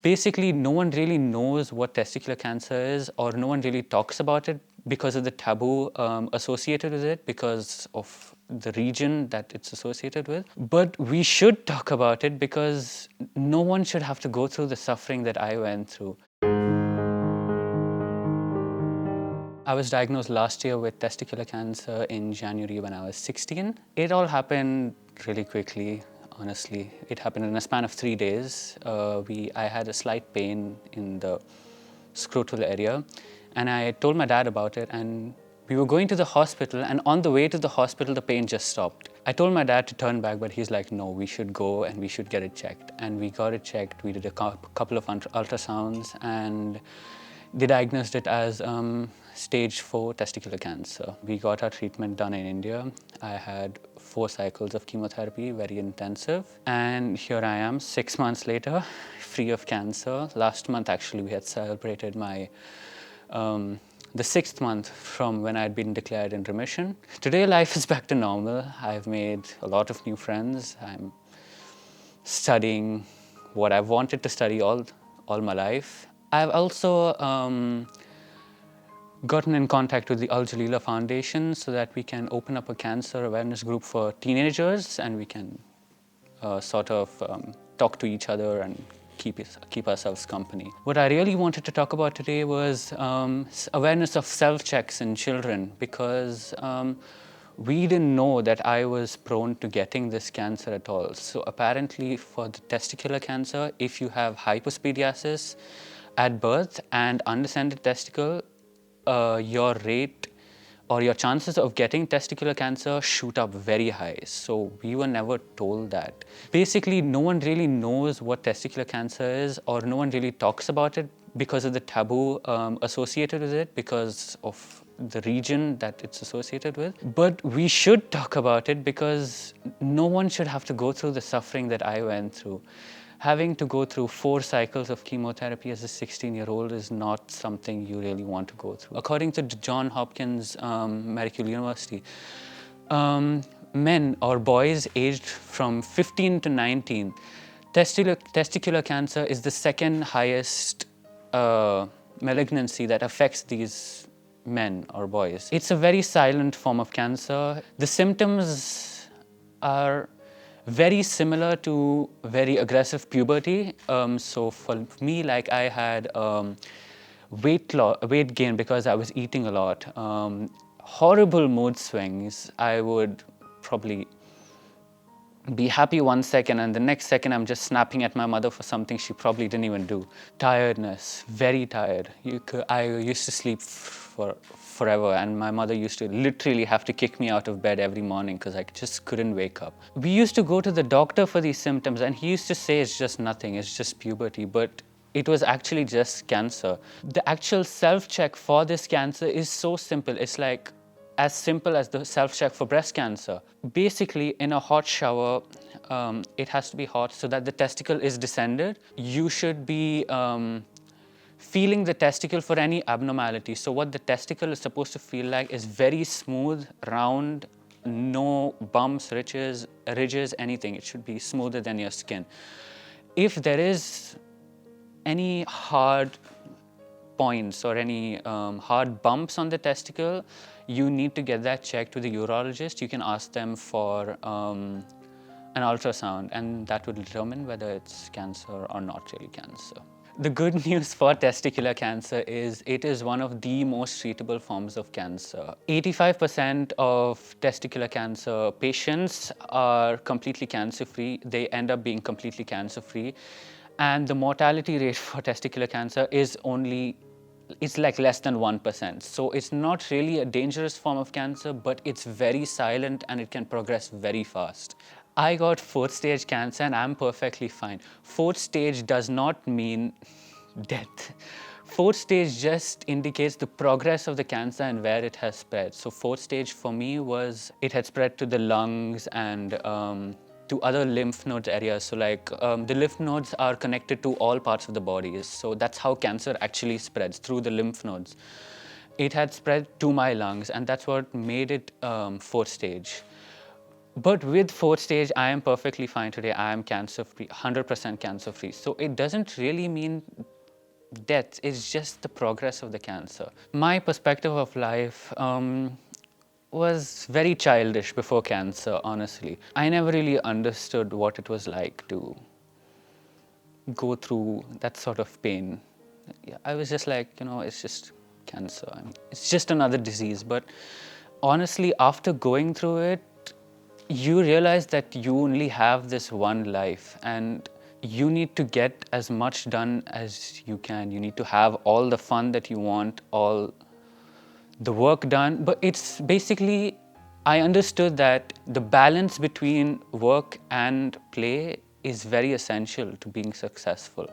Basically, no one really knows what testicular cancer is, or no one really talks about it because of the taboo associated with it, because of the region that it's associated with. But we should talk about it because no one should have to go through the suffering that I went through. I was diagnosed last year with testicular cancer in January when I was 16. It all happened really quickly, honestly. It happened in a span of 3 days. I had a slight pain in the scrotal area, and I told my dad about it, and we were going to the hospital, and on the way to the hospital, the pain just stopped. I told my dad to turn back, but he's like, no, we should go and we should get it checked. And we got it checked. We did a couple of ultrasounds, and they diagnosed it as stage 4 testicular cancer. We got our treatment done in India. I had 4 cycles of chemotherapy, very intensive. And here I am, 6 months later, free of cancer. Last month, actually, we had celebrated my the 6th month from when I had been declared in remission. Today, life is back to normal. I've made a lot of new friends. I'm studying what I've wanted to study all my life. I've also gotten in contact with the Al Jalila Foundation so that we can open up a cancer awareness group for teenagers, and we can talk to each other and keep ourselves company. What I really wanted to talk about today was awareness of self-checks in children, because we didn't know that I was prone to getting this cancer at all. So apparently for the testicular cancer, if you have hypospadiasis at birth and undescended testicle, your rate or your chances of getting testicular cancer shoot up very high. So we were never told that. Basically, no one really knows what testicular cancer is, or no one really talks about it because of the taboo associated with it, because of the region that it's associated with. But we should talk about it because no one should have to go through the suffering that I went through. Having to go through 4 cycles of chemotherapy as a 16-year-old is not something you really want to go through. According to Johns Hopkins Medical University, men or boys aged from 15 to 19, testicular cancer is the second highest malignancy that affects these men or boys. It's a very silent form of cancer. The symptoms are very similar to very aggressive puberty. So for me, like, I had weight gain because I was eating a lot. Horrible mood swings. I would probably be happy 1 second, and the next second I'm just snapping at my mother for something she probably didn't even do. Tiredness, very tired. I used to sleep for forever, and my mother used to literally have to kick me out of bed every morning because I just couldn't wake up. We used to go to the doctor for these symptoms, and he used to say it's just nothing, it's just puberty, but it was actually just cancer. The actual self-check for this cancer is so simple. It's like as simple as the self-check for breast cancer. Basically, in a hot shower, it has to be hot so that the testicle is descended. You should be feeling the testicle for any abnormality. So what the testicle is supposed to feel like is very smooth, round, no bumps, ridges, anything. It should be smoother than your skin. If there is any hard points or any hard bumps on the testicle, you need to get that checked with the urologist. You can ask them for an ultrasound, and that would determine whether it's cancer or not really cancer. The good news for testicular cancer is it is one of the most treatable forms of cancer. 85% of testicular cancer patients are completely cancer-free. They end up being completely cancer-free. And the mortality rate for testicular cancer is it's like less than 1%. So it's not really a dangerous form of cancer, but it's very silent and it can progress very fast. I got 4th stage cancer and I'm perfectly fine. 4th stage does not mean death. 4th stage just indicates the progress of the cancer and where it has spread. So 4th stage for me was, it had spread to the lungs and to other lymph nodes areas. So like the lymph nodes are connected to all parts of the body. So that's how cancer actually spreads, through the lymph nodes. It had spread to my lungs, and that's what made it 4th stage. But with fourth stage, I am perfectly fine today. I am cancer free, 100% cancer free. So it doesn't really mean death, it's just the progress of the cancer. My perspective of life was very childish before cancer, honestly. I never really understood what it was like to go through that sort of pain. Yeah, I was just like, it's just cancer. I mean, it's just another disease. But honestly, after going through it, you realize that you only have this one life and you need to get as much done as you can. You need to have all the fun that you want, all the work done. But it's basically, I understood that the balance between work and play is very essential to being successful.